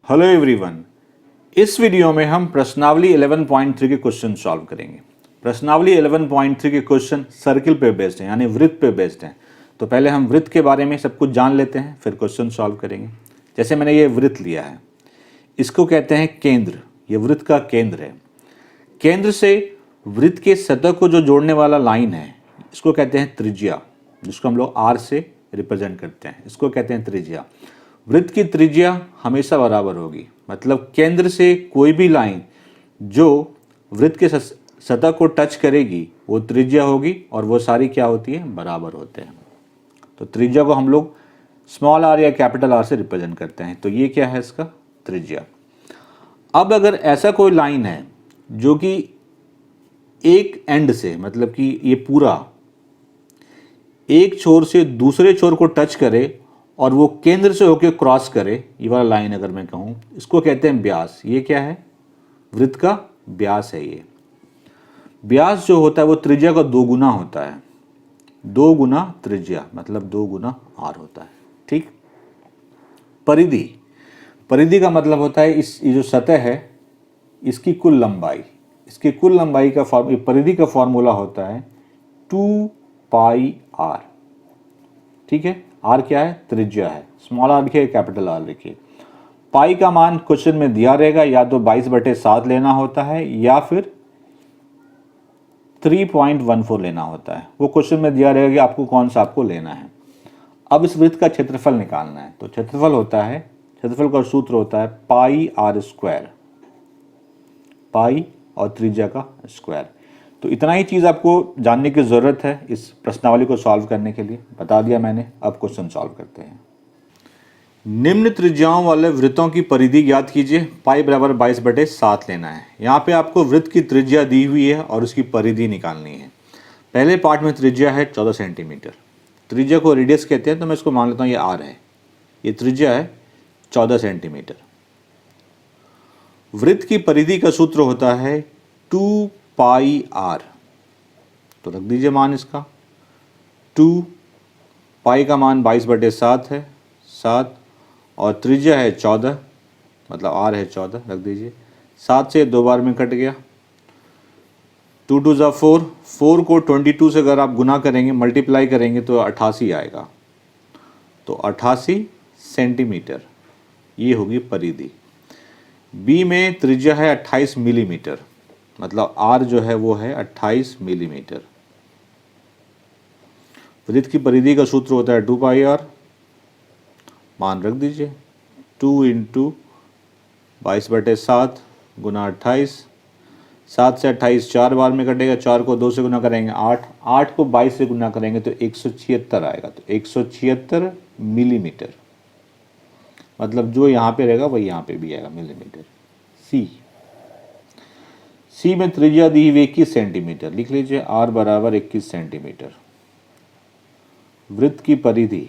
Hello everyone, इस video में हम प्रश्नावली 11.3 के क्वेश्चन सॉल्व करेंगे। प्रश्नावली 11.3 के क्वेश्चन सर्किल पे बेस्ड हैं, यानी वृत्त पे बेस्ड हैं। तो पहले हम वृत्त के बारे में सब कुछ जान लेते हैं, फिर क्वेश्चन सॉल्व करेंगे। जैसे मैंने ये वृत्त लिया है, इसको कहते हैं केंद्र। ये वृत्त का केंद्र है। केंद्र से वृत्त के सतह को जो जोड़ने वाला लाइन है, इसको कहते हैं त्रिज्या, जिसको हम लोग आर से रिप्रेजेंट करते हैं। इसको कहते हैं त्रिज्या। वृत्त की त्रिज्या हमेशा बराबर होगी, मतलब केंद्र से कोई भी लाइन जो वृत्त के सतह को टच करेगी वो त्रिज्या होगी, और वो सारी क्या होती है, बराबर होते हैं। तो त्रिज्या को हम लोग स्मॉल आर या कैपिटल आर से रिप्रेजेंट करते हैं। तो ये क्या है, इसका त्रिज्या। अब अगर ऐसा कोई लाइन है जो कि एक एंड से, मतलब कि ये पूरा एक छोर से दूसरे छोर को टच करे और वो केंद्र से होकर क्रॉस करे, ये वाला लाइन अगर मैं कहूँ, इसको कहते हैं व्यास। ये क्या है, वृत्त का व्यास है। ये व्यास जो होता है वो त्रिज्या का 2 गुना होता है। 2 गुना त्रिज्या मतलब 2 गुना आर होता है। ठीक। परिधि, परिधि का मतलब होता है ये जो सतह है इसकी कुल लंबाई। इसकी कुल लंबाई का परिधि का फॉर्मूला होता है 2 पाई आर। ठीक है। आर क्या है, त्रिज्या है। स्मॉल आर लिखिए, कैपिटल आर लिखिए। पाई का मान क्वेश्चन में दिया रहेगा, या तो 22/7 लेना होता है या फिर 3.14 लेना होता है। वो क्वेश्चन में दिया रहेगा कि आपको कौन सा आपको लेना है। अब इस वृत्त का क्षेत्रफल निकालना है। तो क्षेत्रफल होता है, क्षेत्रफल का सूत्र होता है पाई आर स्क्वायर, पाई और त्रिज्या का स्क्वायर। तो इतना ही चीज़ आपको जानने की ज़रूरत है इस प्रश्नावली को सॉल्व करने के लिए। बता दिया मैंने। अब क्वेश्चन सॉल्व करते हैं। निम्न त्रिज्याओं वाले वृत्तों की परिधि ज्ञात कीजिए। पाई बराबर 22/7 लेना है। यहाँ पे आपको वृत्त की त्रिज्या दी हुई है और उसकी परिधि निकालनी है। पहले पार्ट में त्रिज्या है 14 सेंटीमीटर। त्रिज्या को रेडियस कहते हैं, तो मैं इसको मान लेता हूँ ये आर है। ये त्रिज्या है 14 सेंटीमीटर। वृत्त की परिधि का सूत्र होता है 2 पाई आर। तो रख दीजिए मान इसका। 2 पाई का मान 22/7 है, 7, और त्रिज्या है 14, मतलब आर है 14, रख दीजिए। 7 से 2 बार में कट गया। 2 2 ज़ा 4, 4 को 22 से अगर आप गुना करेंगे, मल्टीप्लाई करेंगे, तो 88 आएगा। तो 88 सेंटीमीटर ये होगी परिधि। बी में त्रिज्या है 28 मिलीमीटर, मतलब आर जो है वो है 28 मिलीमीटर। वृत्त की परिधि का सूत्र होता है 2 पाई आर। मान रख दीजिए। 2 × 22/7 गुना 28। 7 से 28 4 बार में कटेगा। 4 को 2 से गुना करेंगे 8, 8 को 22 से गुना करेंगे तो 176 आएगा। तो 176 मिलीमीटर, मतलब जो यहाँ पे रहेगा वही यहाँ पे भी आएगा, मिलीमीटर। सी में त्रिज्या दी हुई 21 सेंटीमीटर। लिख लीजिए आर बराबर 21 सेंटीमीटर। वृत्त की परिधि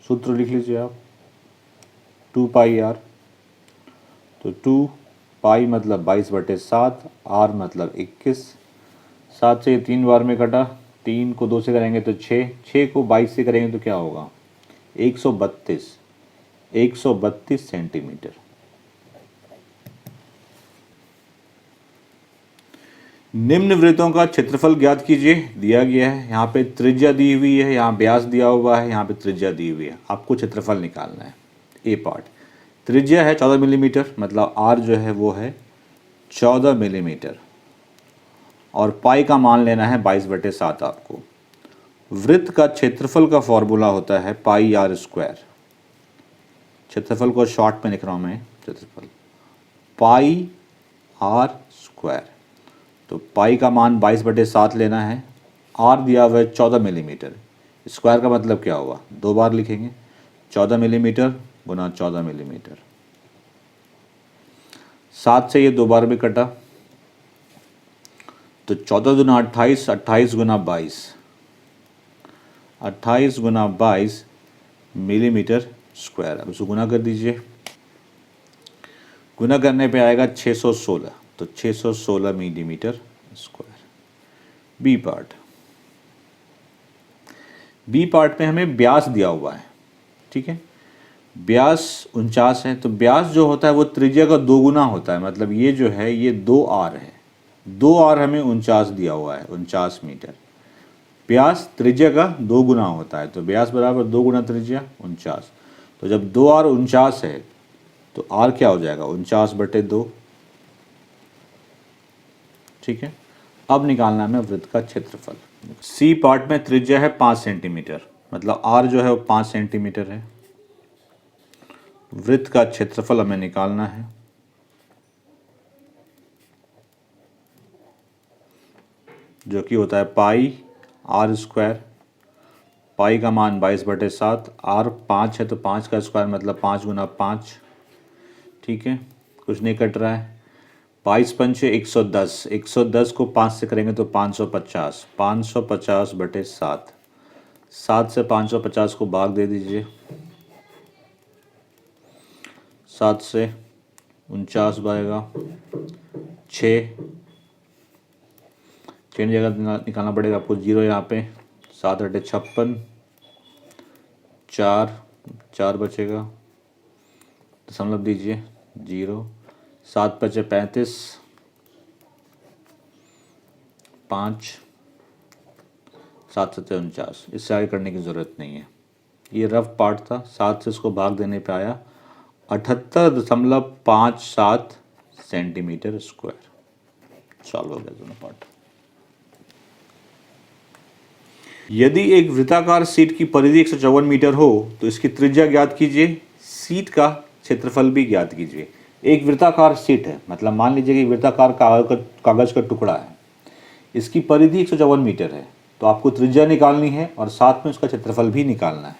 सूत्र लिख लीजिए आप, 2 पाई आर। तो 2 पाई मतलब 22/7, आर मतलब 21। 7 से 3 बार में कटा। 3 को 2 से करेंगे तो 6, 6 को 22 से करेंगे तो क्या होगा, 132 सेंटीमीटर। निम्न वृत्तों का क्षेत्रफल ज्ञात कीजिए। दिया गया है, यहाँ पे त्रिज्या दी हुई है, यहाँ व्यास दिया हुआ है, यहाँ पे त्रिज्या दी हुई है। आपको क्षेत्रफल निकालना है। ए पार्ट, त्रिज्या है 14 मिलीमीटर, मतलब आर जो है वो है 14 मिलीमीटर, और पाई का मान लेना है 22/7 आपको। वृत्त का क्षेत्रफल का फॉर्मूला होता है पाई आर स्क्वायर। क्षेत्रफल को शॉर्ट में लिख रहा हूँ मैं, क्षेत्रफल पाई आर स्क्वायर। तो पाई का मान 22/7 लेना है। आर दिया हुआ है 14 मिलीमीटर। स्क्वायर का मतलब क्या होगा, 2 बार लिखेंगे। 14 मिलीमीटर गुना 14 मिलीमीटर। 7 से ये 2 बार भी कटा, तो 14 गुना 28, 28 गुना 22, 28 गुना 22 मिलीमीटर स्क्वायर। अब इसको गुना कर दीजिए। गुना करने पे आएगा 616, तो 616 millimetre square. B part, B part में हमें व्यास दिया हुआ है, ठीक है, व्यास 49 है, तो व्यास जो होता है वो त्रिज्या का 2 गुना होता है, मतलब ये जो है ये 2r है, 2r हमें 49 दिया हुआ है, 49 मीटर। व्यास त्रिज्या का 2 गुना होता है, तो व्यास बराबर 2 गुना त्रिज्या 49। तो जब 2r 49 है तो r क्या हो जाएगा, 49/2, ठीक है। अब निकालना है हमें वृत्त का क्षेत्रफल। सी पार्ट में त्रिज्या है 5 सेंटीमीटर, मतलब r जो है वो 5 सेंटीमीटर है। वृत्त का क्षेत्रफल हमें निकालना है, जो कि होता है पाई r स्क्वायर। पाई का मान 22/7, r 5 है तो 5 का स्क्वायर मतलब 5 गुना 5, ठीक है, कुछ नहीं कट रहा है। 22 पंचे 110, 110 को 5 से करेंगे तो 550, 550/7, 7 से 550 को भाग दे दीजिए, 7 से 49 बनेगा, 6 जगह निकालना पड़ेगा आपको, 0 यहाँ पे, 7 × 56, 4 बचेगा, दशमलव दीजिए 0, 7 × 5 = 35, 5, 7 × 7 = 49। इससे आगे करने की ज़रूरत नहीं है, ये रफ पार्ट था। 7 से इसको भाग देने पे आया 78.57 सेंटीमीटर स्क्वायर। सॉल्व हो गया दोनों पार्ट। यदि एक वृत्ताकार शीट की परिधि 154 मीटर हो तो इसकी त्रिज्या ज्ञात कीजिए, शीट का क्षेत्रफल भी ज्ञात कीजिए। एक वृत्ताकार शीट है, मतलब मान लीजिए कि वृत्ताकार कागज का टुकड़ा है, इसकी परिधि 154 मीटर है, तो आपको त्रिज्या निकालनी है और साथ में उसका क्षेत्रफल भी निकालना है।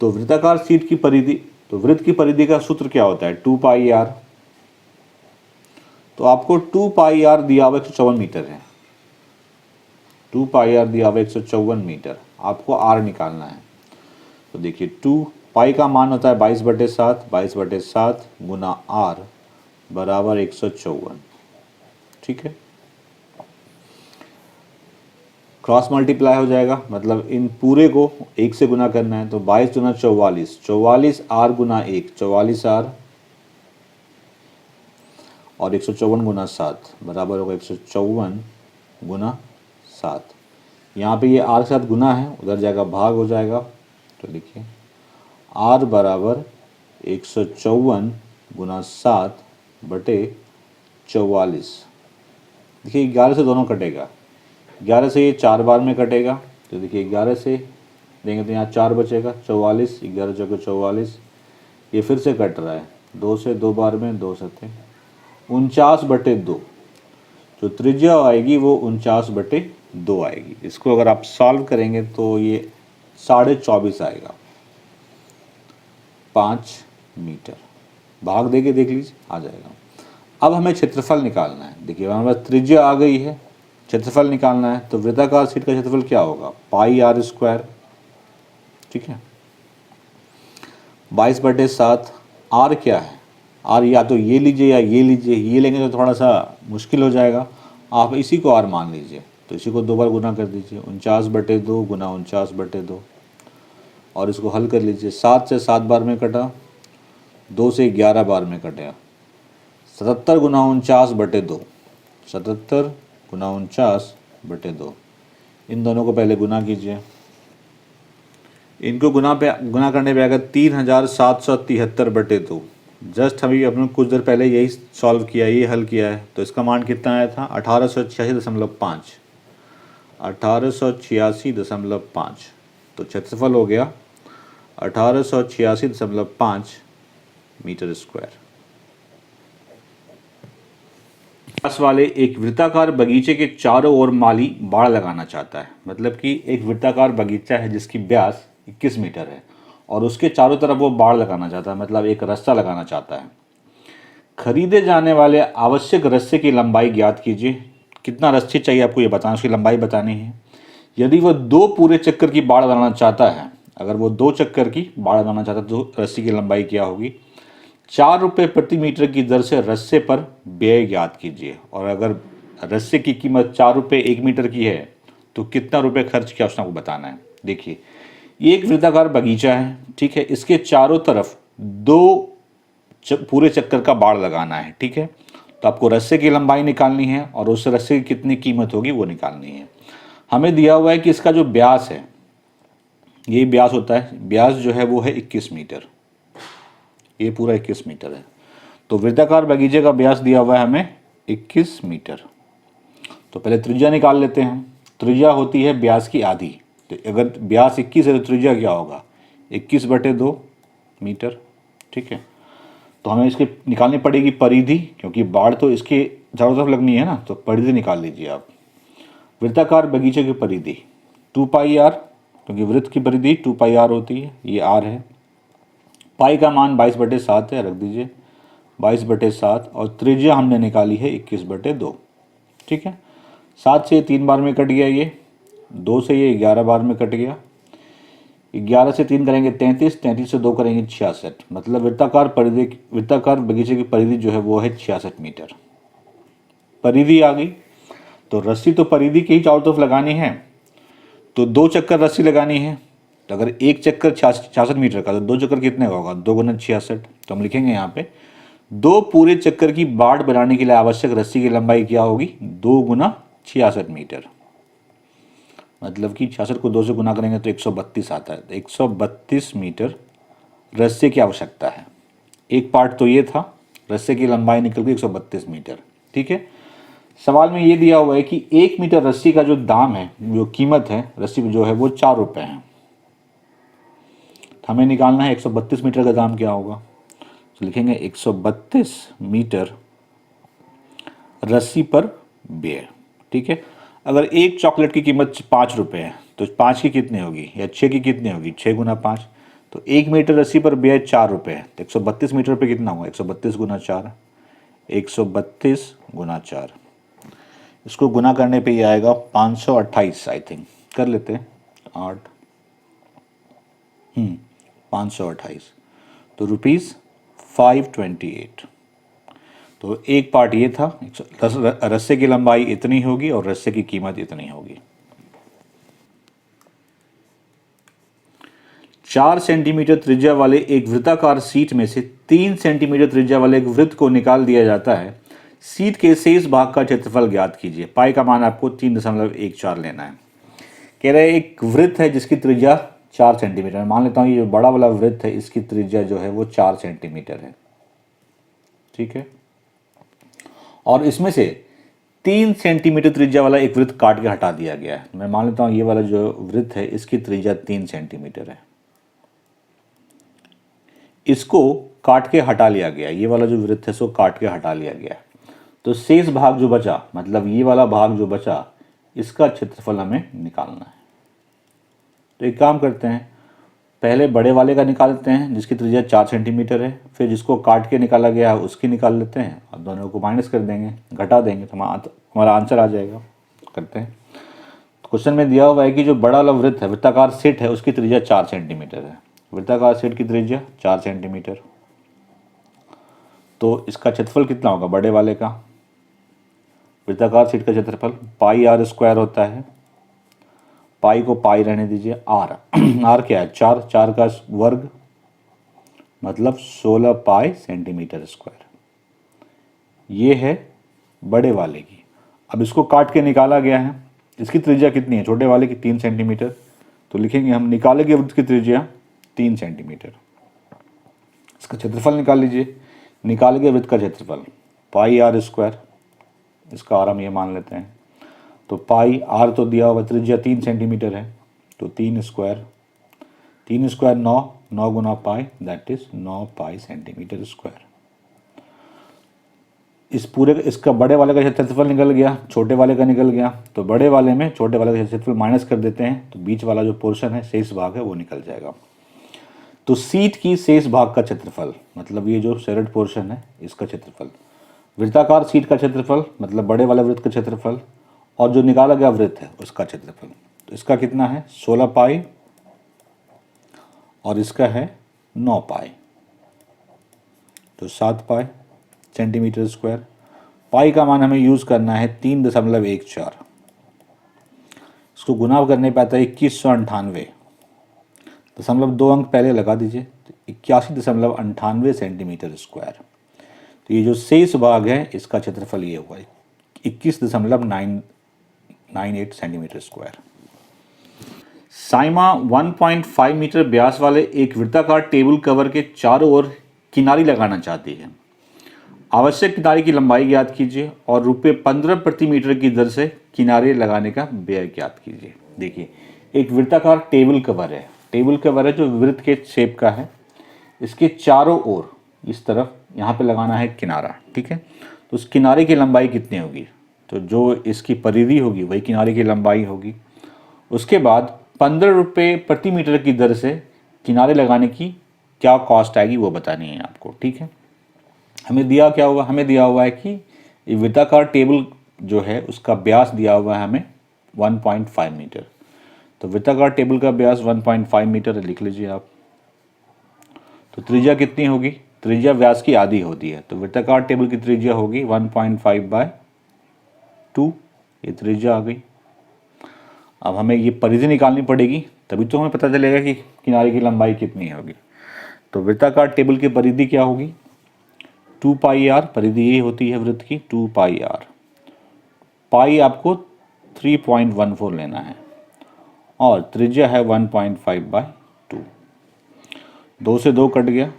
तो वृत्ताकार शीट की परिधि, तो वृत्त की परिधि का सूत्र क्या होता है, 2πr। तो आपको 2πr दिया हुआ 154 मीटर है, 2πr दिया हुआ 154 मीटर, आपको r निकालना है। तो देखिए 2 पाई का मान होता है 22/7, 22/7 गुना r बराबर 154, ठीक है। क्रॉस मल्टीप्लाई हो जाएगा, मतलब इन पूरे को 1 से गुना करना है, तो 22 गुना 44, 44 r गुना 1, 44 r, और 154 गुना 7 बराबर होगा 154 गुना 7। यहाँ पे ये r के साथ गुना है, उधर जाएगा भाग हो जाएगा, तो लिखिए r बराबर 154 गुना 7/44। देखिए 11 से दोनों कटेगा, 11 से ये 4 बार में कटेगा, तो देखिए 11 से देंगे तो यहाँ 4 बचेगा, 44, 11 चौके 44, ये फिर से कट रहा है, 2 से 2 बार में, 2 सत्ते 49/2, जो त्रिज्या आएगी वो 49/2 आएगी। इसको अगर आप सॉल्व करेंगे तो ये 24.5 आएगा, 5 मीटर। भाग दे के देख लीजिए, आ जाएगा। अब हमें क्षेत्रफल निकालना है। देखिए हमारे पास त्रिज्या आ गई है, क्षेत्रफल निकालना है, तो वृत्ताकार शीट का क्षेत्रफल क्या होगा, πr², ठीक है। 22/7, r क्या है, r या तो ये लीजिए या ये लीजिए, ये लेंगे तो थोड़ा सा मुश्किल हो जाएगा, आप इसी को r मान लीजिए, तो इसी को 2 बार गुना कर दीजिए, 49/2 गुना 49/2, और इसको हल कर लीजिए। 7 से 7 बार में कटा, 2 से 11 बार में कटेगा, 77 गुना 49/2, 77 गुना 49/2। इन दोनों को पहले गुना कीजिए, इनको गुना करने पे आएगा 3773/2। जस्ट अभी अपने कुछ देर पहले यही सॉल्व किया, ये हल किया है, तो इसका मान कितना आया था, 1886.5, 1886.5। तो क्षेत्रफल हो गया 1886.5 मीटर स्क्वायर। पास वाले एक वृत्ताकार बगीचे के चारों ओर माली बाड़ लगाना चाहता है, मतलब कि एक वृत्ताकार बगीचा है जिसकी व्यास 21 मीटर है और उसके चारों तरफ वो बाड़ लगाना चाहता है, मतलब एक रास्ता लगाना चाहता है। खरीदे जाने वाले आवश्यक रस्से की लंबाई ज्ञात कीजिए। कितना रस्सी चाहिए आपको ये बताना, उसकी लंबाई बतानी है। यदि वह 2 पूरे चक्कर की बाड़ लगाना चाहता है, अगर वो 2 चक्कर की बाड़ लगाना चाहता है तो रस्सी की लंबाई क्या होगी। 4 रुपये प्रति मीटर की दर से रस्से पर व्यय ज्ञात कीजिए, और अगर रस्से की कीमत 4 रुपये 1 मीटर की है तो कितना रुपये खर्च किया उसने आपको बताना है। देखिए ये एक वृत्ताकार बगीचा है, ठीक है। इसके चारों तरफ दो पूरे चक्कर का बाड़ लगाना है, ठीक है। तो आपको रस्से की लंबाई निकालनी है और उस रस्से की कितनी कीमत होगी वो निकालनी है। हमें दिया हुआ है कि इसका जो व्यास है, ये व्यास होता है, व्यास जो है वो है 21 मीटर, ये पूरा 21 मीटर है। तो वृत्ताकार बगीचे का व्यास दिया हुआ है हमें 21 मीटर। तो पहले त्रिज्या निकाल लेते हैं। त्रिज्या होती है व्यास की आधी, तो अगर व्यास 21 है तो त्रिज्या क्या होगा, 21/2 मीटर, ठीक है। तो हमें इसके निकालनी पड़ेगी परिधि, क्योंकि बाढ़ तो इसके चारों तरफ लगनी है ना, तो परिधि निकाल लीजिए आप। वृत्ताकार बगीचे की परिधि 2πr, क्योंकि वृत्त की परिधि 2πr होती है, ये r है। पाई का मान 22/7 है, रख दीजिए 22/7, और त्रिज्या हमने निकाली है 21/2, ठीक है। 7 से 3 बार में कट गया, ये 2 से ये 11 बार में कट गया। 11 से 3 करेंगे 33, 33 से 2 करेंगे 66, मतलब वृत्ताकार बगीचे की परिधि जो है वो है 66 मीटर। परिधि आ गई, तो रस्सी तो परिधि के ही चारों तरफ लगानी है, तो 2 चक्कर रस्सी लगानी है। तो अगर एक चक्कर 66 मीटर का, तो 2 चक्कर कितने का होगा, 2 गुना 66। तो हम लिखेंगे यहाँ पे 2 पूरे चक्कर की बाड़ बनाने के लिए आवश्यक रस्सी की लंबाई क्या होगी, 2 गुना 66 मीटर। मतलब कि 66 को 2 से गुना करेंगे तो 132 आता है। तो 132 मीटर रस्से की आवश्यकता है। एक पार्ट तो ये था, रस्से की लंबाई निकल गई 132 मीटर, ठीक है। सवाल में ये दिया हुआ है कि 1 मीटर रस्सी का जो दाम है, जो कीमत है रस्सी जो है वो 4 रुपये है। हमें निकालना है 132 मीटर का दाम क्या होगा। तो लिखेंगे 132 मीटर रस्सी पर व्यय, ठीक है। अगर एक चॉकलेट की कीमत 5 रुपये है, तो 5 की कितनी होगी, या 6 की कितनी होगी, 6 गुना 5। तो 1 मीटर रस्सी पर व्यय 4 रुपये है, तो 132 मीटर पे कितना होगा, 132 गुना 4, 132 गुना 4। इसको गुना करने पे ये आएगा 528, आई थिंक कर लेते हैं 8, 528, तो ₹528। तो एक पार्ट ये था, रस्से की लंबाई इतनी होगी और रस्से की कीमत इतनी होगी। 4 सेंटीमीटर त्रिज्या वाले एक वृत्ताकार सीट में से 3 सेंटीमीटर त्रिज्या वाले एक वृत्त को निकाल दिया जाता है। सीट के शेष भाग का क्षेत्रफल ज्ञात कीजिए। पाई का मान आपको 3.14 लेना है। कह रहे एक वृत्त है जिसकी त्रिज्या 4 सेंटीमीटर, मान लेता हूँ ये जो बड़ा वाला वृत्त है इसकी त्रिज्या जो है वो 4 सेंटीमीटर है, ठीक है। और इसमें से 3 सेंटीमीटर त्रिज्या वाला एक वृत्त काट के हटा दिया गया है। मैं मान लेता हूँ ये वाला जो वृत्त है इसकी त्रिज्या 3 सेंटीमीटर है, इसको काट के हटा लिया गया। ये वाला जो वृत्त है इसको काट के हटा लिया गया। तो शेष भाग जो बचा, मतलब ये वाला भाग जो बचा, इसका क्षेत्रफल हमें निकालना है। तो एक काम करते हैं, पहले बड़े वाले का निकाल लेते हैं जिसकी त्रिज्या 4 सेंटीमीटर है, फिर जिसको काट के निकाला गया है उसकी निकाल लेते हैं और दोनों को माइनस कर देंगे, घटा देंगे, तो हमारा आंसर आ जाएगा। करते हैं। तो क्वेश्चन में दिया हुआ है कि जो बड़ा वाला वृत्त है, वृत्ताकार सेट है, उसकी त्रिज्या 4 सेंटीमीटर है। वृत्ताकार सेट की त्रिज्या 4 सेंटीमीटर, तो इसका क्षेत्रफल कितना होगा बड़े वाले का, वृत्ताकार सेट का क्षेत्रफल πr² होता है। पाई को पाई रहने दीजिए, आर आर क्या है, 4 का वर्ग, मतलब 16 पाई सेंटीमीटर स्क्वायर। ये है बड़े वाले की। अब इसको काट के निकाला गया है, इसकी त्रिज्या कितनी है, छोटे वाले की 3 सेंटीमीटर। तो लिखेंगे हम निकालेंगे वृत्त की त्रिज्या 3 सेंटीमीटर। इसका क्षेत्रफल निकाल लीजिए, निकालेंगे वृत्त का क्षेत्रफल πr², इसका आर हम ये मान लेते हैं। तो पाई आर तो दिया हुआ, त्रिज्या 3 सेंटीमीटर है, तो 3 square 9 Guna pi, that is 9 pi centimetre square. इस पूरे इसका बड़े वाले का क्षेत्रफल निकल गया, छोटे वाले का निकल गया। तो बड़े वाले में छोटे वाले का क्षेत्रफल माइनस कर देते हैं, तो बीच वाला जो पोर्शन है, शेष भाग है, वो निकल जाएगा। तो सीट की शेष भाग का क्षेत्रफल, मतलब ये जो शेडेड पोर्शन है इसका क्षेत्रफल, वृत्ताकार सीट का क्षेत्रफल मतलब बड़े वाले वृत्त का क्षेत्रफल, और जो निकाला गया वृत्त है उसका क्षेत्रफल। तो इसका कितना है 16 पाई और इसका है 9 पाई, तो 7 पाई सेंटीमीटर स्क्वायर। पाई का मान हमें यूज़ करना है 3.14। उसको गुना करने पे आता है 2198.2 अंक पहले लगा दीजिए, तो 81.98 सेंटीमीटर स्क्वायर। तो ये जो शेष भाग है इसका क्षेत्रफल ये हुआ 21.998 सेंटीमीटर स्क्वायर। साइमा 1.5 मीटर व्यास वाले एक वृत्ताकार टेबल कवर के चारों ओर किनारी लगाना चाहती है। आवश्यक किनारे की लंबाई ज्ञात कीजिए और ₹15 प्रति मीटर की दर से किनारे लगाने का व्यय ज्ञात कीजिए। देखिए, एक वृत्ताकार टेबल कवर है, जो वृत्त के शेप का है। इसके चारों ओर इस तरफ यहाँ पे लगाना है किनारा, ठीक है। तो उस किनारे की लंबाई कितनी होगी, तो जो इसकी परिधि होगी वही किनारे की लंबाई होगी। उसके बाद ₹15 प्रति मीटर की दर से किनारे लगाने की क्या कॉस्ट आएगी वो बतानी है आपको, ठीक है। हमें दिया क्या हुआ, हमें दिया हुआ है कि वृत्ताकार टेबल जो है उसका व्यास दिया हुआ है हमें 1.5 मीटर। तो वृत्ताकार टेबल का व्यास 1.5 मीटर है, लिख लीजिए आप। तो त्रिज्या कितनी होगी, त्रिज्या व्यास की आधी होती है, तो वृत्ताकार टेबल की त्रिज्या होगी 1.5/2, ये त्रिज्या आ गई। अब हमें ये परिधि निकालनी पड़ेगी, तभी तो हमें पता चलेगा कि किनारे की लंबाई कितनी होगी। तो वृत्ताकार टेबल की परिधि क्या होगी, 2πr, परिधि ये होती है वृत्त की 2πr। पाई आपको 3.14 लेना है और त्रिज्या है 1.5/2। 2 से 2 कट गया।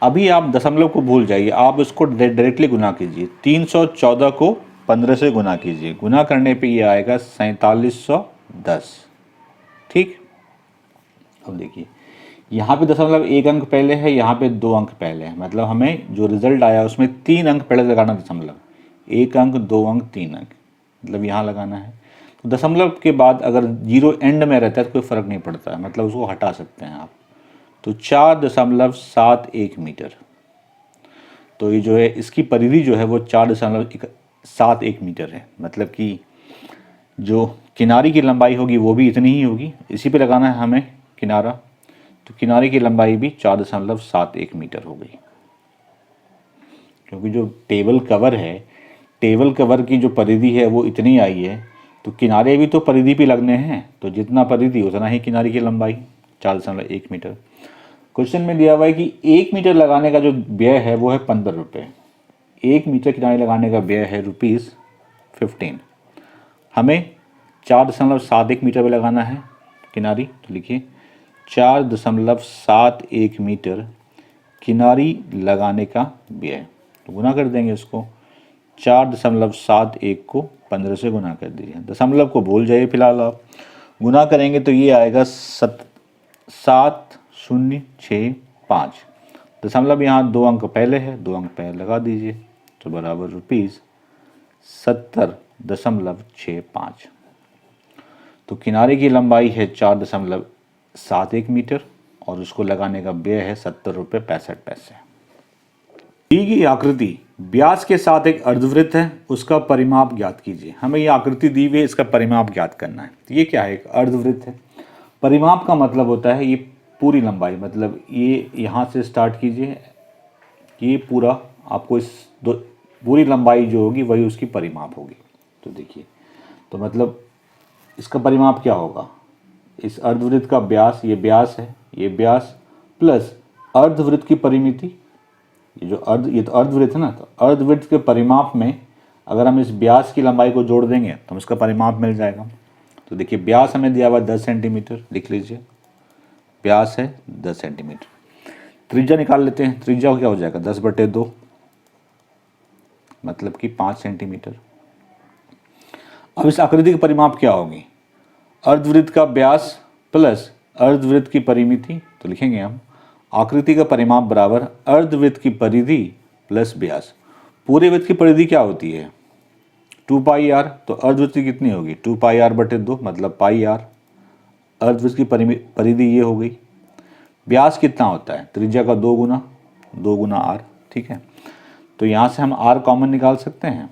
अभी आप दशमलव को भूल जाइए, आप इसको डायरेक्टली गुना कीजिए। 314 को 15 से गुना कीजिए, गुना करने पे ये आएगा 4710, ठीक। अब देखिए, यहाँ पे दशमलव 1 अंक पहले है, यहाँ पे 2 अंक पहले है, मतलब हमें जो रिजल्ट आया उसमें 3 अंक पहले लगाना, दशमलव 1 अंक, 2 अंक, 3 अंक, मतलब यहाँ लगाना है। तो दशमलव के बाद अगर 0 एंड में रहता है तो कोई फ़र्क नहीं पड़ता है, मतलब उसको हटा सकते हैं आप। तो 4.71 मीटर, तो ये जो है इसकी परिधि जो है वो 4.71 मीटर है, मतलब कि जो किनारे की लंबाई होगी वो भी इतनी ही होगी। इसी पे लगाना है हमें किनारा, तो किनारे की लंबाई भी 4.71 मीटर हो गई। क्योंकि जो टेबल कवर है, टेबल कवर की जो परिधि है वो इतनी आई है, तो किनारे भी तो परिधि पे लगने हैं, तो जितना परिधि उतना ही किनारे की लंबाई, 4.1 मीटर। क्वेश्चन में दिया हुआ है कि 1 मीटर लगाने का जो व्यय है वो है ₹15। 1 मीटर किनारे लगाने का व्यय है ₹15। हमें 4.71 मीटर पे लगाना है किनारी, तो लिखिए 4.71 मीटर किनारी लगाने का व्यय। तो गुना कर देंगे इसको, 4.71 को 15 से गुना कर दीजिए। दशमलव को भूल जाइए फिलहाल आप, गुना करेंगे तो ये आएगा 7065। दशमलव यहाँ 2 अंक पहले है, 2 अंक पहले लगा दीजिए, तो बराबर ₹70.65। तो किनारे की लंबाई है 4.71 मीटर और उसको लगाने का व्यय है ₹70.65। दी गई आकृति व्यास के साथ एक अर्धवृत्त है, उसका परिमाप ज्ञात कीजिए। हमें ये आकृति दी हुई है, इसका परिमाप ज्ञात करना है। तो ये क्या है, एक अर्धवृत्त है। परिमाप का मतलब होता है ये पूरी लंबाई, मतलब ये यहाँ से स्टार्ट कीजिए, ये पूरा आपको इस पूरी लंबाई जो होगी वही उसकी परिमाप होगी। तो देखिए, तो मतलब इसका परिमाप क्या होगा, इस अर्धवृत्त का व्यास, ये व्यास है, ये व्यास प्लस अर्धवृत्त की परिमिति, ये तो अर्धवृत्त है ना, तो अर्धवृत्त के परिमाप में अगर हम इस व्यास की लंबाई को जोड़ देंगे तो इसका परिमाप मिल जाएगा। तो देखिए, व्यास हमें दिया हुआ 10 सेंटीमीटर, लिख लीजिए व्यास है 10 सेंटीमीटर। त्रिज्या निकाल लेते हैं, त्रिज्या क्या हो जाएगा 10/2, मतलब कि 5 सेंटीमीटर। अब इस आकृति की परिमाप क्या होगी, अर्धवृत्त का व्यास प्लस अर्धवृत्त की परिमिति, तो लिखेंगे हम आकृति का परिमाप बराबर अर्धवृत्त की परिधि प्लस व्यास। पूरे वृत्त की परिधि क्या होती है 2πr, तो अर्धवृत्त की कितनी होगी 2πr/2, मतलब πr। अर्धवृत्त की परिधि ये हो गई। व्यास कितना होता है, त्रिज्या का 2 गुना r, ठीक है। तो यहाँ से हम r कॉमन निकाल सकते हैं।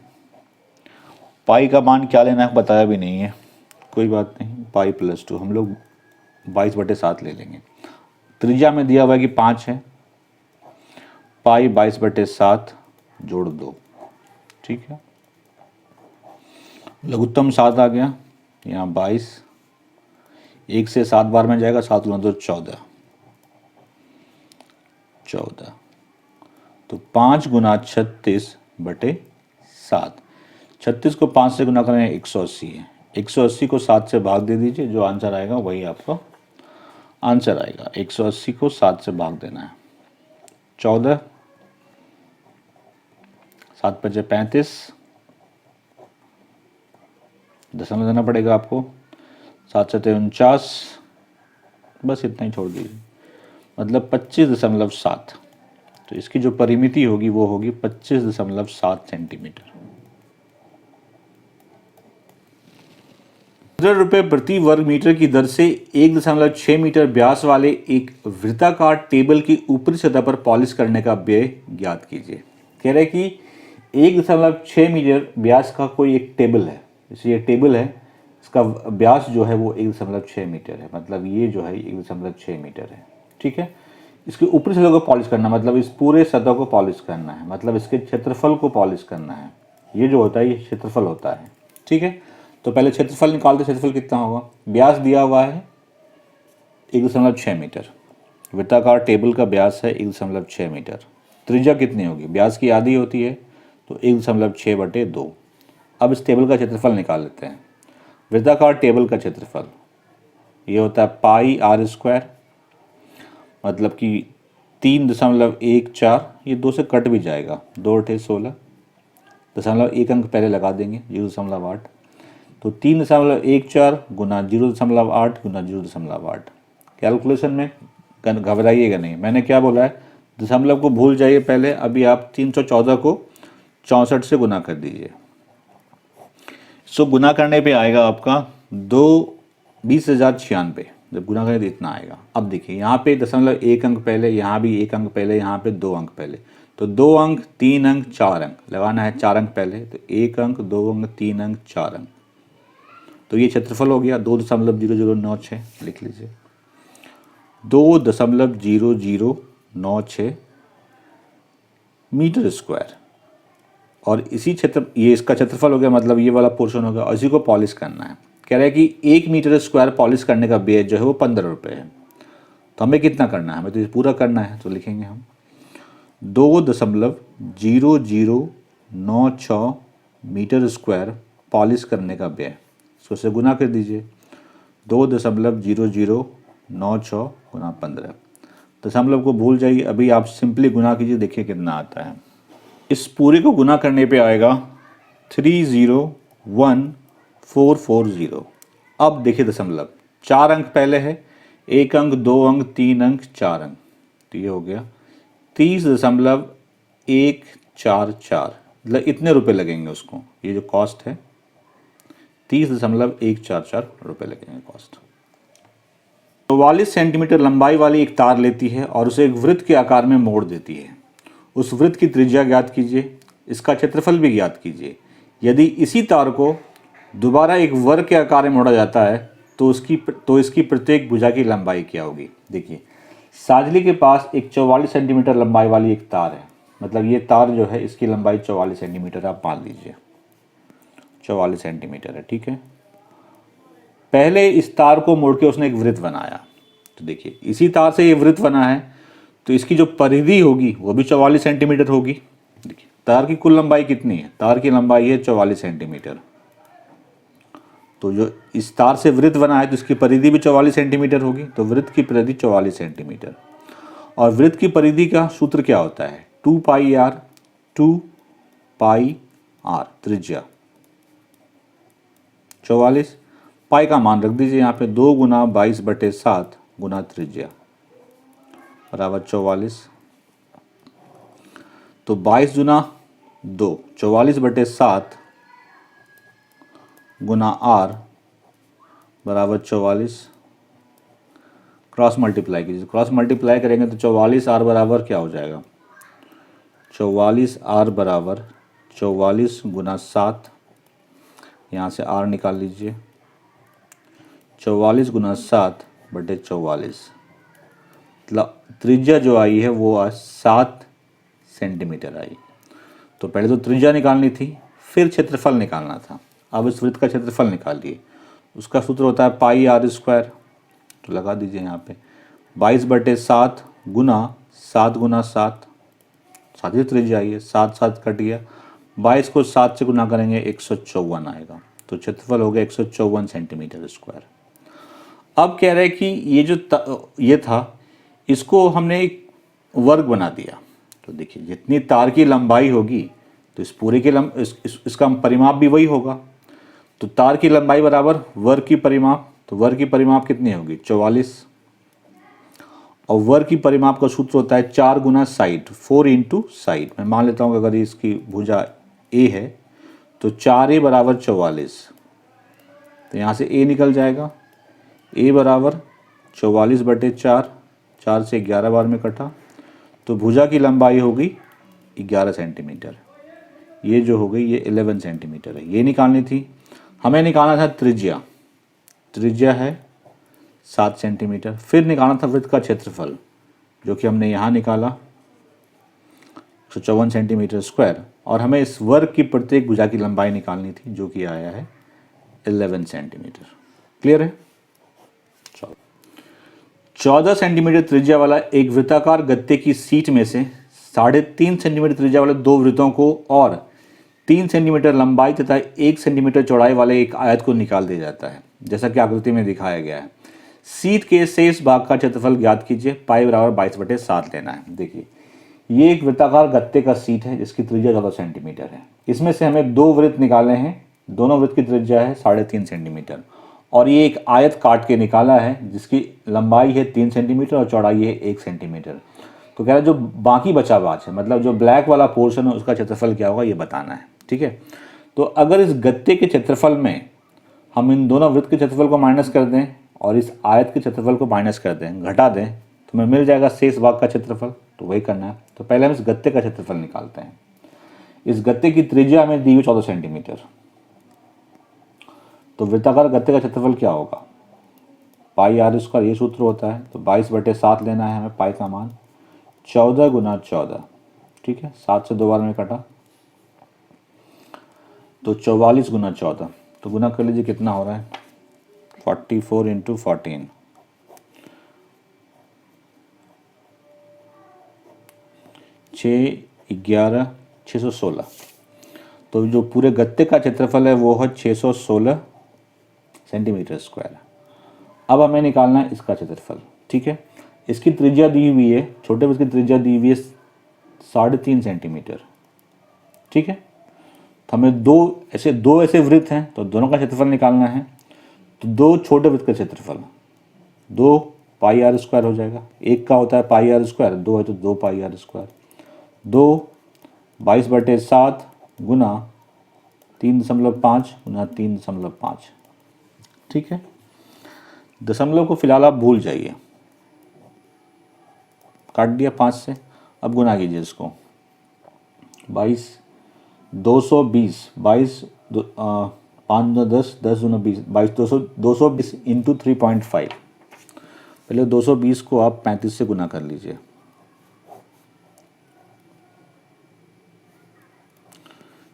पाई का मान क्या लेना है बताया भी नहीं है, कोई बात नहीं, π+2 हम लोग 22/7 ले लेंगे। त्रिज्या में दिया हुआ है कि 5 है, पाई 22/7 जोड़ 2, ठीक है। लघुत्तम 7 आ गया, यहाँ 22 1 से 7 बार में जाएगा, 7 गुना 2 14, 14। तो 5 गुना 36/7। 36 को 5 से गुना करें 180 है। 180 को 7 से भाग दे दीजिए, जो आंसर आएगा वही आपका आंसर आएगा। 180 को 7 से भाग देना है। 14, 7 × 35, दशमलव देना पड़ेगा आपको। 7 × 49, बस इतना ही छोड़ दीजिए, मतलब 25.7। तो इसकी जो परिमिति होगी वो होगी 25.7 सेंटीमीटर। ₹15 प्रति वर्ग मीटर की दर से 1.6 मीटर व्यास वाले एक वृत्ताकार टेबल की ऊपरी सतह पर पॉलिश करने का व्यय ज्ञात कीजिए। कह रहे कि 1.6 मीटर व्यास का कोई एक टेबल है, जैसे ये टेबल है, इसका व्यास जो है वो 1.6 मीटर है, मतलब ये जो है 1.6 मीटर है। ठीक है, इसके ऊपरी सतह को पॉलिश करना, मतलब इस पूरे सतह को पॉलिश करना है, मतलब इसके क्षेत्रफल को पॉलिश करना है। ये जो होता है ये क्षेत्रफल होता है। ठीक है, तो पहले क्षेत्रफल निकालते। क्षेत्रफल कितना होगा? व्यास दिया हुआ है 1.6 मीटर, वृत्ताकार टेबल का व्यास है 1.6 मीटर। त्रिज्या कितनी होगी? व्यास की आधी होती है, तो 1.6/2। अब इस टेबल का क्षेत्रफल निकाल लेते हैं। वृत्ताकार टेबल का क्षेत्रफल ये होता है πr², मतलब कि 3.14। ये 2 से कट भी जाएगा, 2 × 8 = 16, दशमलव 1 अंक पहले लगा देंगे, 0.8। तो 3.14 गुना 0.8 गुना 0.8। कैलकुलेशन में घबराइएगा नहीं, मैंने क्या बोला है, दशमलव को भूल जाइए पहले। अभी आप 314 को 64 से गुना कर दीजिए। सो गुना करने पे आएगा आपका 20,096। जब गुना करें तो इतना आएगा। अब देखिए यहाँ पे 0.1 अंक पहले, यहाँ भी 1 अंक पहले, यहाँ पे 2 अंक पहले, तो 2 अंक 3 अंक 4 अंक लगाना है। 4 अंक पहले, तो 1 अंक 2 अंक 3 अंक 4 अंक। तो ये क्षेत्रफल हो गया 2.0096, लिख लीजिए 2.0096 मीटर स्क्वायर। और इसी क्षेत्र, ये इसका क्षेत्रफल हो गया, मतलब ये वाला पोर्शन हो गया, और इसी को पॉलिश करना है। कह रहा है कि 1 मीटर स्क्वायर पॉलिश करने का व्यय जो है वो ₹15 है। तो हमें कितना करना है? हमें तो ये पूरा करना है, तो लिखेंगे हम 2.0096 मीटर स्क्वायर पॉलिश करने का व्यय। इसको से गुना कर दीजिए, 2.0096 गुना 15। दशमलव को भूल जाइए, अभी आप सिंपली गुना कीजिए, देखिए कितना आता है। इस पूरे को गुना करने पे आएगा 301,440। अब देखिए दशमलव, 4 अंक पहले है, 1 अंक 2 अंक 3 अंक 4 अंक, तो ये हो गया 30.144, मतलब इतने रुपए लगेंगे उसको। ये जो कॉस्ट है 30.144 रुपये लगेंगे कॉस्ट। 44 सेंटीमीटर लंबाई वाली एक तार लेती है और उसे एक वृत्त के आकार में मोड़ देती है। उस वृत्त की त्रिज्या ज्ञात कीजिए, इसका क्षेत्रफल भी ज्ञात कीजिए। यदि इसी तार को दोबारा एक वर्ग के आकार में मोड़ा जाता है तो इसकी प्रत्येक भुजा की लंबाई क्या होगी? देखिए, साजली के पास एक 44 सेंटीमीटर लंबाई वाली एक तार है, मतलब ये तार जो है इसकी लंबाई 44 सेंटीमीटर आप मान लीजिए, 44 सेंटीमीटर है। ठीक है, पहले इस तार को मोड़ के उसने एक वृत्त बनाया। तो देखिए इसी तार से ये वृत्त बना है, तो इसकी जो परिधि होगी वो भी 44 सेंटीमीटर होगी। देखिए तार की कुल लंबाई कितनी है? तार की लंबाई है 44 सेंटीमीटर। तो जो इस तार से वृत्त बना है तो इसकी परिधि भी 44 सेंटीमीटर होगी। तो वृत्त की परिधि 44 सेंटीमीटर। और वृत्त की परिधि का सूत्र क्या होता है? 2πr, 2πr त्रिज्या 44, पाई का मान रख दीजिए यहाँ पे, 2 गुना 22/7 गुना त्रिज्या बराबर 44। तो 22 गुना 2, 44/7 गुना r बराबर 44। क्रॉस मल्टीप्लाई कीजिए, क्रॉस मल्टीप्लाई करेंगे तो 44r बराबर क्या हो जाएगा? 44r बराबर 44 गुना 7, यहाँ से r निकाल लीजिए, 44 गुना 7/44, मतलब त्रिज्या जो आई है वो आज 7 सेंटीमीटर आई। तो पहले तो त्रिज्या निकालनी थी, फिर क्षेत्रफल निकालना था। अब इस वृत्त का क्षेत्रफल निकालिए, उसका सूत्र होता है πr²। तो लगा दीजिए यहाँ पे 22/7 गुना 7 गुना 7, 7 ही त्रिज्या आई है, 7 7 कट गया, 22 को 7 से गुना करेंगे 154 आएगा। तो क्षेत्रफल हो गया 154 सेंटीमीटर स्क्वायर। अब कह रहे हैं कि ये था, इसको हमने एक वर्ग बना दिया। तो देखिए जितनी तार की लंबाई होगी तो इस पूरे की इसका परिमाप भी वही होगा। तो तार की लंबाई बराबर वर्ग की परिमाप, तो वर्ग की परिमाप कितनी होगी 44, और वर्ग की परिमाप का सूत्र होता है 4 गुना साइड, 4 इंटू साइड। मैं मान लेता हूँ कि अगर इसकी भुजा ए है तो 4a बराबर 44, तो यहाँ से a निकल जाएगा, a बराबर 44/4, 4 से 11 बार में कटा, तो भुजा की लंबाई होगी 11 सेंटीमीटर। ये जो हो गई ये 11 सेंटीमीटर है, ये निकालनी थी। हमें निकालना था त्रिज्या, त्रिज्या है 7 सेंटीमीटर। फिर निकालना था वृत्त का क्षेत्रफल, जो कि हमने यहाँ निकाला 154 सेंटीमीटर स्क्वायर, और हमें इस वर्ग की प्रत्येक भुजा की लंबाई निकालनी थी, जो कि आया है 11 सेंटीमीटर। क्लियर है? 14 सेंटीमीटर त्रिज्या वाला एक वृत्ताकार गत्ते की सीट में से 3.5 सेंटीमीटर त्रिज्या वाले दो वृत्तों को और 3 सेंटीमीटर लंबाई तथा 1 सेंटीमीटर चौड़ाई वाले एक आयत को निकाल दिया जाता है, जैसा कि आकृति में दिखाया गया है। सीट के शेष भाग का क्षेत्रफल ज्ञात कीजिए, पाई बराबर 22/7 लेना है। देखिए ये एक वृत्ताकार गत्ते का सीट है जिसकी त्रिज्या 14 सेंटीमीटर है। इसमें से हमें दो वृत्त निकालने हैं, दोनों वृत्त की त्रिज्या है 3.5 सेंटीमीटर, और ये एक आयत काट के निकाला है जिसकी लंबाई है 3 सेंटीमीटर और चौड़ाई है 1 सेंटीमीटर। तो कह रहा है जो बाकी बचा बाच है, मतलब जो ब्लैक वाला पोर्शन है उसका क्षेत्रफल क्या होगा ये बताना है। ठीक है, तो अगर इस गत्ते के क्षेत्रफल में हम इन दोनों वृत्त के क्षेत्रफल को माइनस कर दें और इस आयत के क्षेत्रफल को माइनस कर दें, घटा दें, तो हमें मिल जाएगा शेष भाग का क्षेत्रफल। तो वही करना है। तो पहले हम इस गत्ते का क्षेत्रफल निकालते हैं। इस गत्ते की त्रिज्या हमें दी हुई 14 सेंटीमीटर। तो वृत्ताकार गत्ते का क्षेत्रफल क्या होगा, पाई आर स्क्वायर, ये सूत्र होता है। तो 22/7 लेना है हमें, पाई का मान 14 गुना 14। ठीक है, 7 से 2 बार में कटा, तो 44 गुना 14, तो गुना कर लीजिए कितना हो रहा है 44 इंटू 14, 6 11 616। तो जो पूरे गत्ते का क्षेत्रफल है वो है 616 सेंटीमीटर स्क्वायर। अब हमें निकालना है इसका क्षेत्रफल। ठीक है, इसकी त्रिज्या दी हुई है, छोटे वृत्त की त्रिज्या दी हुई है 3.5 सेंटीमीटर। ठीक है, तो हमें दो ऐसे वृत्त हैं तो दोनों का क्षेत्रफल निकालना है। तो दो छोटे वृत्त का क्षेत्रफल 2 पाई आर स्क्वायर हो जाएगा, एक का होता है पाई आर स्क्वायर, 2 है तो 2 पाई आर स्क्वायर। 2 22/7 गुना 3.5 गुना 3.5। ठीक है, दशमलव को फिलहाल आप भूल जाइए, काट दिया 5 से। अब गुना कीजिए इसको, 22 220, 22 5 2 10, 10 2 20, 22 220 इंटू 3.5। पहले 220 को आप 35 से गुना कर लीजिए,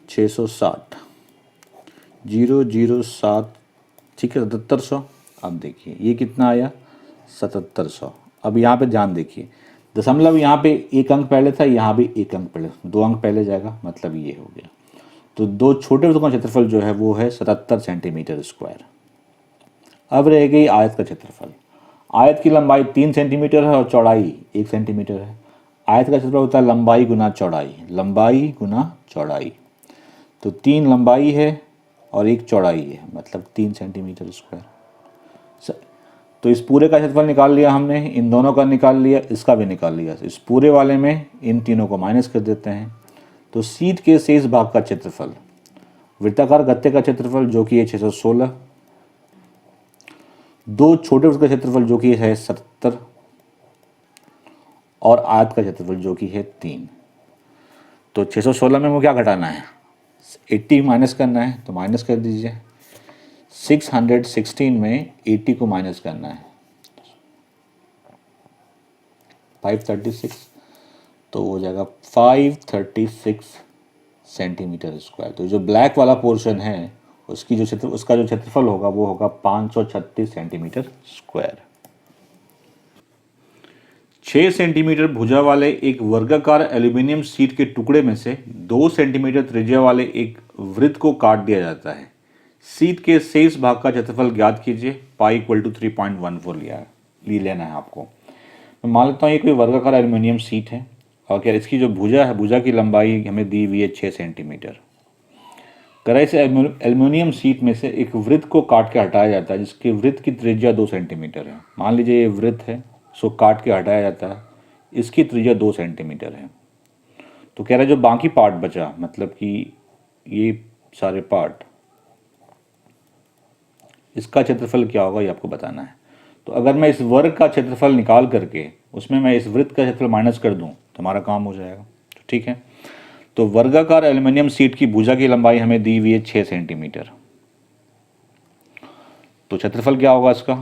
660 007। ठीक है, 7700। अब देखिए ये कितना आया 7700। अब यहाँ पे ध्यान देखिए, दशमलव यहाँ पे एक अंक पहले था, यहाँ भी एक अंक पहले, 2 अंक पहले जाएगा, मतलब ये हो गया। तो दो छोटे वृत्तों का क्षेत्रफल जो है वो है 77 सेंटीमीटर स्क्वायर। अब रह गई आयत का क्षेत्रफल। आयत की लंबाई 3 सेंटीमीटर है और चौड़ाई 1 सेंटीमीटर है। आयत का क्षेत्रफल होता है लंबाई गुना चौड़ाई, लंबाई गुना चौड़ाई। तो 3 लंबाई है और 1 चौड़ाई है, मतलब 3 सेंटीमीटर स्क्वायर। तो इस पूरे का क्षेत्रफल निकाल लिया हमने, इन दोनों का निकाल लिया, इसका भी निकाल लिया। इस पूरे वाले में इन तीनों को माइनस कर देते हैं। तो सीट के शेष भाग का क्षेत्रफल, वृत्ताकार गत्ते का क्षेत्रफल जो कि है 616, दो छोटे वृत्त का क्षेत्रफल जो कि है 77, और आयत का क्षेत्रफल जो कि है 3। तो 616 में वो क्या घटाना है, 80 माइनस करना है, तो माइनस कर दीजिए। 616 में 80 को माइनस करना है, 536, तो हो जाएगा 536 सेंटीमीटर स्क्वायर। तो जो ब्लैक वाला पोर्शन है उसका जो क्षेत्रफल होगा वो होगा 536 सेंटीमीटर स्क्वायर। 6 सेंटीमीटर भुजा वाले एक वर्गाकार एल्यूमिनियम शीट के टुकड़े में से 2 सेंटीमीटर त्रिज्या वाले एक वृत्त को काट दिया जाता है। शीट के शेष भाग का क्षेत्रफल ज्ञात कीजिए। पाई इक्वल टू 3.14 लेना है आपको। मैं मान लेता हूँ ये कोई वर्गाकार एल्यूमिनियम शीट है और क्या इसकी जो भुजा है, भुजा की लंबाई हमें दी हुई है 6 सेंटीमीटर। करा इस एल्यूमिनियम शीट में से एक वृत्त को काट के हटाया जाता है जिसके वृत्त की त्रिज्या 2 सेंटीमीटर है। मान लीजिए ये वृत्त है, इसको काट के हटाया जाता है, इसकी त्रिज्या 2 सेंटीमीटर है। तो कह रहा है जो बाकी पार्ट बचा, मतलब कि ये सारे पार्ट, इसका क्षेत्रफल क्या होगा ये आपको बताना है। तो अगर मैं इस वर्ग का क्षेत्रफल निकाल करके उसमें मैं इस वृत्त का क्षेत्रफल माइनस कर दूं तो हमारा काम हो जाएगा। तो ठीक है, तो वर्गाकार एल्यूमिनियम शीट की भुजा की लंबाई हमें दी हुई है 6 सेंटीमीटर। तो क्षेत्रफल क्या होगा इसका?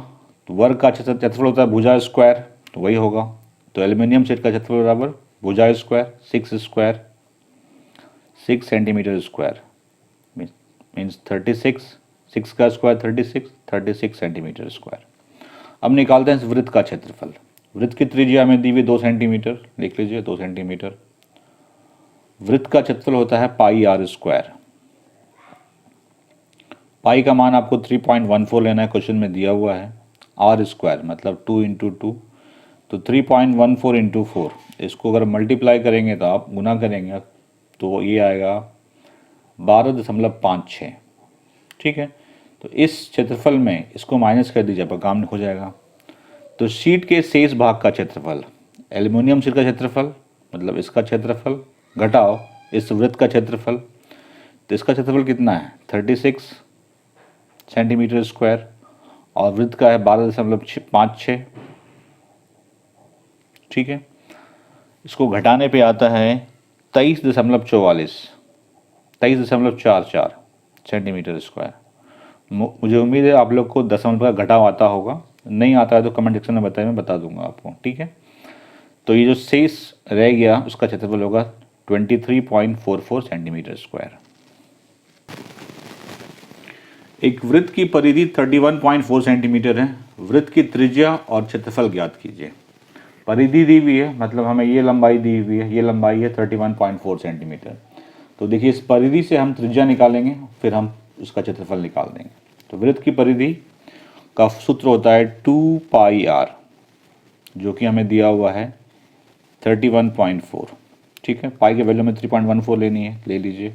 तो वर्ग का क्षेत्रफल होता है भुजा स्क्वायर, तो वही होगा। तो एल्यूमिनियम शीट का क्षेत्रफल बराबर भुजा स्क्वायर 6 सेंटीमीटर स्क्वायर मीन्स 36, 6 का स्क्वायर 36 सेंटीमीटर स्क्वायर। अब निकालते हैं इस वृत्त का क्षेत्रफल। वृत्त की त्रिज्या हमें दी हुई 2 सेंटीमीटर, लिख लीजिए 2 सेंटीमीटर। वृत्त का क्षेत्रफल होता है पाई आर स्क्वायर। पाई का मान आपको 3.14 लेना है, क्वेश्चन में दिया हुआ है। आर स्क्वायर मतलब 2 इंटू 2, तो 3.14 इंटू 4, इसको अगर मल्टीप्लाई करेंगे तो आप गुना करेंगे तो ये आएगा 12.56। ठीक है, तो इस क्षेत्रफल में इसको माइनस कर दीजिए, आपका काम हो जाएगा। तो शीट के शेष भाग का क्षेत्रफल, एल्यूमिनियम शीट का क्षेत्रफल मतलब इसका क्षेत्रफल घटाओ इस वृत्त का क्षेत्रफल, तो इसका क्षेत्रफल कितना है 36 सेंटीमीटर स्क्वायर और वृत्त का है 12.56। ठीक है, इसको घटाने पे आता है 23.44 सेंटीमीटर स्क्वायर। मुझे उम्मीद है आप लोग को दशमलव का घटाव आता होगा, नहीं आता है तो कमेंट सेक्शन में बताइए, मैं बता दूंगा आपको। ठीक है, तो ये जो शेष रह गया उसका क्षेत्रफल होगा 23.44 सेंटीमीटर स्क्वायर। एक वृत्त की परिधि 31.4 सेंटीमीटर है। वृत्त की त्रिज्या और क्षेत्रफल ज्ञात कीजिए। परिधि दी हुई है, मतलब हमें ये लंबाई दी हुई है, ये लंबाई है 31.4 सेंटीमीटर। तो देखिए इस परिधि से हम त्रिज्या निकालेंगे, फिर हम उसका क्षेत्रफल निकाल देंगे। तो वृत्त की परिधि का सूत्र होता है 2 पाई आर, जो कि हमें दिया हुआ है 31.4। ठीक है, पाई के वैल्यू में 3.14 लेनी है, ले लीजिए।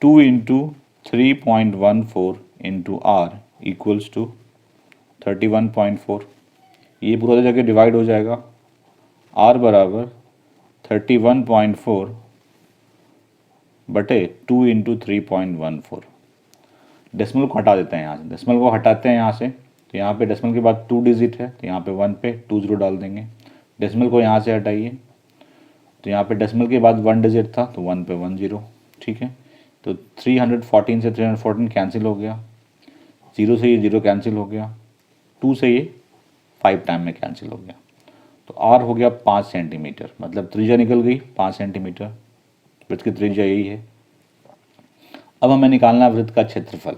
2 into 3.14 into R equals to 31.4। ये पूरा जगह डिवाइड हो जाएगा। आर बराबर 31.4 बटे 2 इंटू 3.14। डेसिमल को हटा देते हैं यहाँ से, डेसिमल को हटाते हैं यहाँ से, तो यहाँ पे डेसिमल के बाद 2 डिजिट है, तो यहाँ पे 1 पे 2 0 डाल देंगे। डेसिमल को यहाँ से हटाइए, तो यहाँ पे डेसिमल के बाद 1 डिजिट था, तो 1 पे 1 0। ठीक है, तो 314 से 314 कैंसिल हो गया, 0 से ये 0 कैंसिल हो गया, 2 से ये 5 टाइम में कैंसिल हो गया। तो आर हो गया 5 सेंटीमीटर, मतलब त्रिज्या निकल गई 5 सेंटीमीटर। वृत्त की त्रिज्या यही है। अब हमें निकालना है वृत्त का क्षेत्रफल।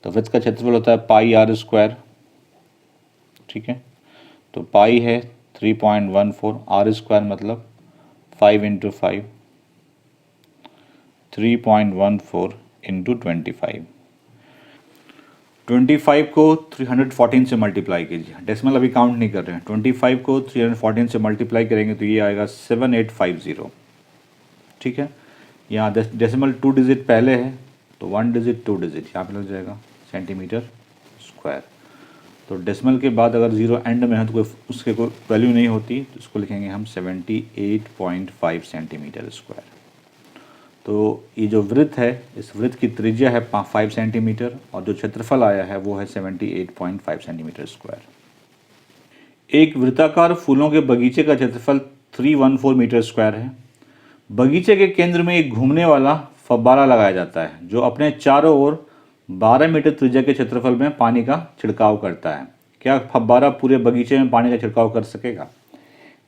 तो वृत्त का क्षेत्रफल होता है पाई आर स्क्वायर। ठीक है, तो पाई है 3.14, आर स्क्वायर मतलब 5 इंटू 5, 3.14 इंटू 25। 25 को 314 से मल्टीप्लाई कीजिए, डेसिमल अभी काउंट नहीं कर रहे हैं। 25 को 314 से मल्टीप्लाई करेंगे तो ये आएगा 7850। ठीक है, यहाँ डेसिमल 2 डिजिट पहले है, तो 1 डिजिट 2 डिजिट यहाँ पे लग जाएगा सेंटीमीटर स्क्वायर। तो डेसिमल के बाद अगर 0 एंड में है तो उसके कोई वैल्यू नहीं होती, तो इसको लिखेंगे हम 78.5 सेंटीमीटर स्क्वायर। तो ये जो वृत्त है, इस वृत्त की त्रिज्या है 5 सेंटीमीटर और जो क्षेत्रफल आया है वो है 78.5 सेंटीमीटर स्क्वायर। एक वृत्ताकार फूलों के बगीचे का क्षेत्रफल 314 मीटर स्क्वायर है। बगीचे के केंद्र में एक घूमने वाला फव्वारा लगाया जाता है जो अपने चारों ओर 12 मीटर त्रिज्या के क्षेत्रफल में पानी का छिड़काव करता है। क्या फव्वारा पूरे बगीचे में पानी का छिड़काव कर सकेगा?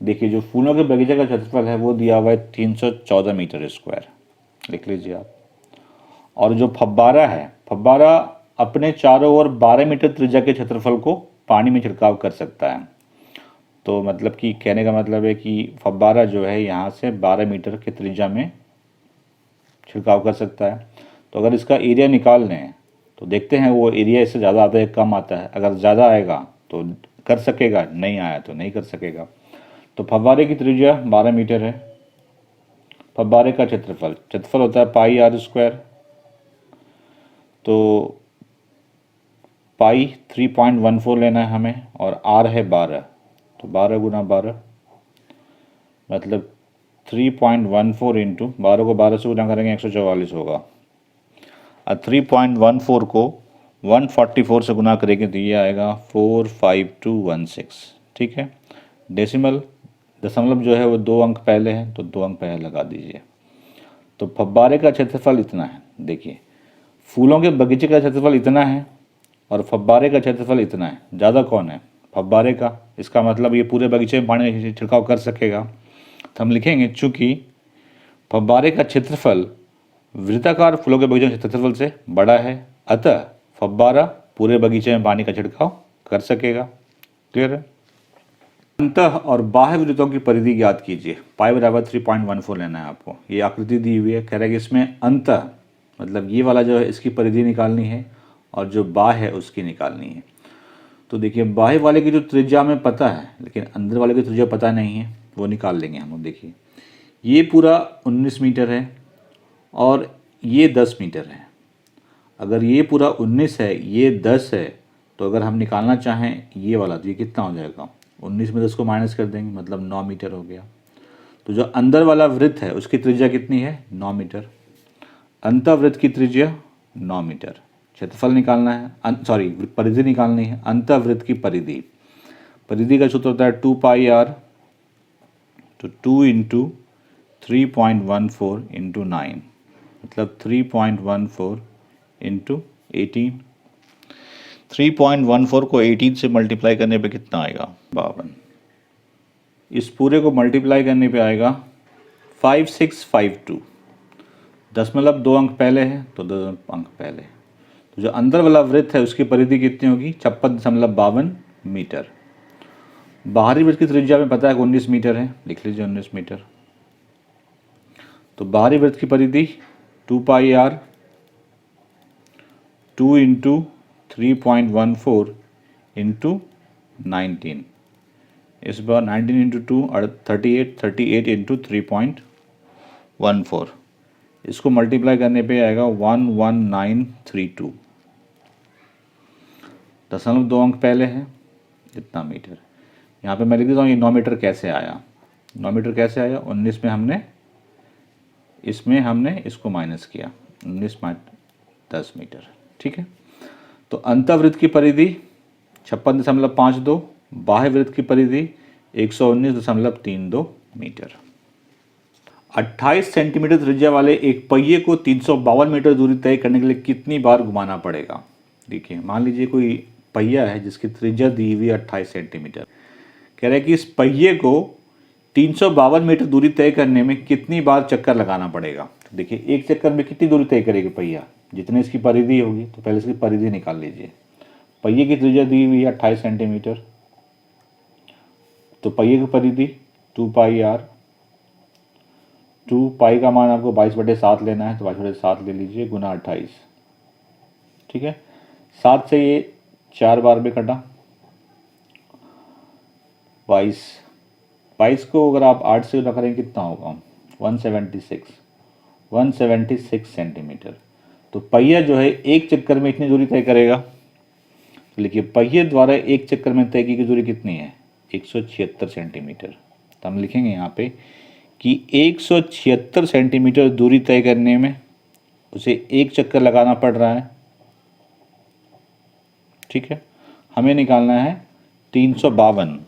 देखिए जो फूलों के बगीचे का क्षेत्रफल है वो दिया हुआ है 314 मीटर स्क्वायर, लिख लीजिए आप। और जो फव्वारा है, फव्वारा अपने चारों ओर 12 मीटर त्रिज्या के क्षेत्रफल को पानी में छिड़काव कर सकता है। तो मतलब कि कहने का मतलब है कि फव्वारा जो है यहाँ से 12 मीटर के त्रिज्या में छिड़काव कर सकता है। तो अगर इसका एरिया निकाल लें तो देखते हैं वो एरिया इससे ज़्यादा आता है कम आता है। अगर ज़्यादा आएगा तो कर सकेगा, नहीं आया तो नहीं कर सकेगा। तो फव्वारे की त्रिज्या 12 मीटर है। फव्वारे का क्षेत्रफल होता है पाई आर स्क्वायर। तो पाई 3.14 लेना है हमें और आर है 12। तो 12 गुना 12 मतलब 3.14 इंटू 12 को 12 से गुना करेंगे 144 होगा। और 3.14 को 144 से गुना करेंगे तो ये आएगा 45216। ठीक है, डेसिमल दशमलव जो है वो 2 अंक पहले है तो 2 अंक पहले लगा दीजिए। तो फव्वारे का क्षेत्रफल इतना है। देखिए, फूलों के बगीचे का क्षेत्रफल इतना है और फव्वारे का क्षेत्रफल इतना है। ज़्यादा कौन है? फव्वारे का। इसका मतलब ये पूरे बगीचे में पानी का छिड़काव कर सकेगा। तो हम लिखेंगे चूँकि फव्वारे का क्षेत्रफल वृत्ताकार फूलों के बगीचे के क्षेत्रफल से बड़ा है, अतः फव्वारा पूरे बगीचे में पानी का छिड़काव कर सकेगा। क्लियर है? अंतः और बाह्य वृत्तों की परिधि ज्ञात कीजिए। पाई बराबर 3.14 लेना है आपको। ये आकृति दी हुई है, कह रहा है कि इसमें अंतः मतलब ये वाला जो है इसकी परिधि निकालनी है और जो बाह्य है उसकी निकालनी है। तो देखिए, बाह्य वाले की जो त्रिज्या हमें पता है लेकिन अंदर वाले की त्रिज्या पता नहीं है, वो निकाल लेंगे हम। देखिए, ये पूरा 19 मीटर है और ये 10 मीटर है। अगर ये पूरा 19 है, ये 10 है, तो अगर हम निकालना चाहें ये वाला तो ये कितना हो जाएगा? 19 में 10 को माइनस कर देंगे मतलब 9 मीटर हो गया। तो जो अंदर वाला वृत्त है उसकी त्रिज्या कितनी है? 9 मीटर। अंतःवृत्त की त्रिज्या 9 मीटर। क्षेत्रफल निकालना है, सॉरी परिधि निकालनी है। अंतःवृत्त की परिधि का सूत्र होता है 2 पाई आर। तो 2 इंटू 3.14 इंटू 9 मतलब 3.14 इंटू 18। 3.14 को 18 से मल्टीप्लाई करने पे कितना आएगा? 52। इस पूरे को मल्टीप्लाई करने पे आएगा 5652। दशमलव 2 अंक पहले है तो 2 अंक पहले। तो जो अंदर वाला वृत्त है उसकी परिधि कितनी होगी? 56.52 मीटर। बाहरी वृत्त की त्रिज्या में पता है कि 19 मीटर है, लिख लीजिए 19 मीटर। तो बाहरी वृत्त की परिधि 2 पाई आर 2 इंटू 3.14 इंटू 19। इस बार 19 इंटू 2 38 इंटू 3.14। इसको मल्टीप्लाई करने पे आएगा 11932। दशमलव 2 अंक पहले है, इतना मीटर। यहाँ पे मैं लिख देता हूँ ये 9 मीटर कैसे आया। 9 मीटर कैसे आया? 19 में हमने इसको माइनस किया, 19 - 10 मीटर। ठीक है, तो अंतःवृत्त की परिधि 56.52, बाह्य वृत्त की परिधि 119.32 मीटर। 28 सेंटीमीटर त्रिज्या वाले एक पहिए को 352 मीटर दूरी तय करने के लिए कितनी बार घुमाना पड़ेगा? देखिए, मान लीजिए कोई पहिया है जिसकी त्रिज्या दी हुई 28 सेंटीमीटर। कह रहा है कि इस पहिए को 352 मीटर दूरी तय करने में कितनी बार चक्कर लगाना पड़ेगा। तो देखिए, एक चक्कर में कितनी दूरी तय करेगी पहिया? जितनी इसकी परिधि होगी। तो पहले इसकी परिधि निकाल लीजिए। पहिए की त्रिज्या दी हुई है 28 सेंटीमीटर, तो पहिए की परिधि 2 पाई आर। 2 पाई का मान आपको 22/7 लेना है तो 22/7 ले लीजिए गुना 28। ठीक है, 7 से ये 4 बार में कटा 22। 22 को अगर आप 8 से गुना करेंगे कितना होगा? 176 सेंटीमीटर। तो पहिया जो है एक चक्कर में इतनी दूरी तय करेगा। तो लिखिए, पहिए द्वारा एक चक्कर में तय की गई दूरी कितनी है? 176 सेंटीमीटर। तो हम लिखेंगे यहाँ पे कि 176 सेंटीमीटर दूरी तय करने में उसे एक चक्कर लगाना पड़ रहा है। ठीक है, हमें निकालना है 352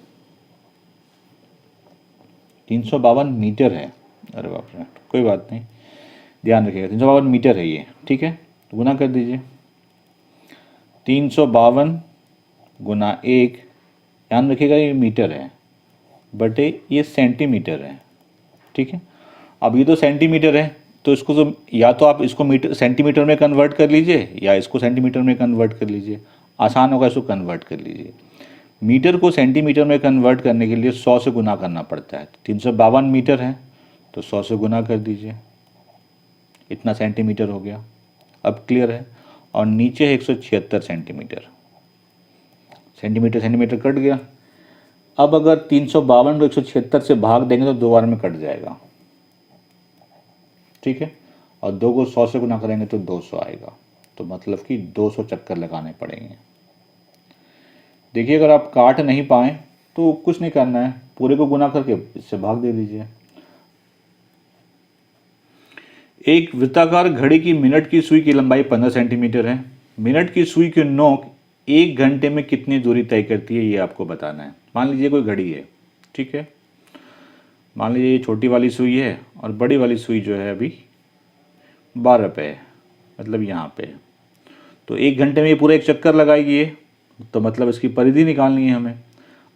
मीटर है। अरे बाप रे, कोई बात नहीं, ध्यान रखिएगा 352 मीटर है ये। ठीक है, तो गुना कर दीजिए 352 गुना 1। ध्यान रखिएगा ये मीटर है बटे ये सेंटीमीटर है। ठीक है, अब ये तो सेंटीमीटर है तो इसको तो या तो आप इसको मीटर सेंटीमीटर में कन्वर्ट कर लीजिए या इसको सेंटीमीटर में कन्वर्ट कर लीजिए। आसान होगा, इसको कन्वर्ट कर लीजिए। मीटर को सेंटीमीटर में कन्वर्ट करने के लिए 100 से गुना करना पड़ता है। 352 मीटर है तो 100 से गुना कर दीजिए, इतना सेंटीमीटर हो गया। अब क्लियर है। और नीचे है 176 सेंटीमीटर, सेंटीमीटर सेंटीमीटर कट गया। अब अगर 352 को 176 से भाग देंगे तो 2 बार में कट जाएगा, ठीक है। और 2 को 100 से गुना करेंगे तो 200 आएगा, तो मतलब कि 200 चक्कर लगाने पड़ेंगे। देखिए अगर आप काट नहीं पाए तो कुछ नहीं करना है, पूरे को गुना करके इससे भाग दे दीजिए। एक वृत्ताकार घड़ी की मिनट की सुई की लंबाई 15 सेंटीमीटर है। मिनट की सुई की नोक 1 घंटे में कितनी दूरी तय करती है, ये आपको बताना है। मान लीजिए कोई घड़ी है, ठीक है। मान लीजिए ये छोटी वाली सुई है और बड़ी वाली सुई जो है अभी 12 पे है, मतलब यहाँ पे है। तो 1 घंटे में ये पूरा एक चक्कर लगाएगी ये, तो मतलब इसकी परिधि निकालनी है हमें।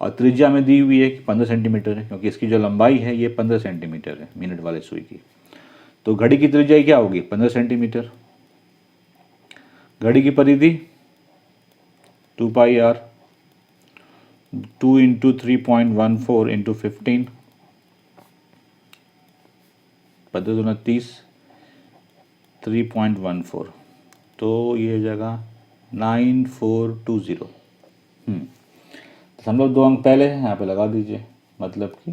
और त्रिज्या में दी हुई है कि 15 सेंटीमीटर है, क्योंकि इसकी जो लंबाई है ये 15 सेंटीमीटर है मिनट वाले सुई की। तो घड़ी की त्रिज्या क्या होगी, 15 सेंटीमीटर। घड़ी की परिधि 2 पाई आर, 2 इंटू 3.14 इंटू 15, 15×29 3.14, तो ये हो जाएगा 9420। दशमलव 2 अंक पहले है, यहाँ पे लगा दीजिए, मतलब कि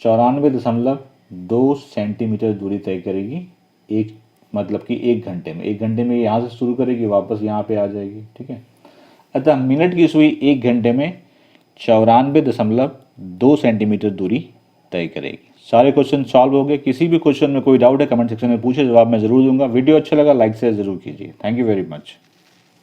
94.2 सेंटीमीटर दूरी तय करेगी एक, मतलब कि 1 घंटे में। 1 घंटे में यहाँ से शुरू करेगी, वापस यहाँ पे आ जाएगी, ठीक है। अतः मिनट की सुई 1 घंटे में 94.2 सेंटीमीटर दूरी तय करेगी। सारे क्वेश्चन सॉल्व हो गए। किसी भी क्वेश्चन में कोई डाउट है कमेंट सेक्शन में पूछे, जवाब मैं ज़रूर दूंगा। वीडियो अच्छा लगा लाइक शेयर ज़रूर कीजिए। Thank you very much.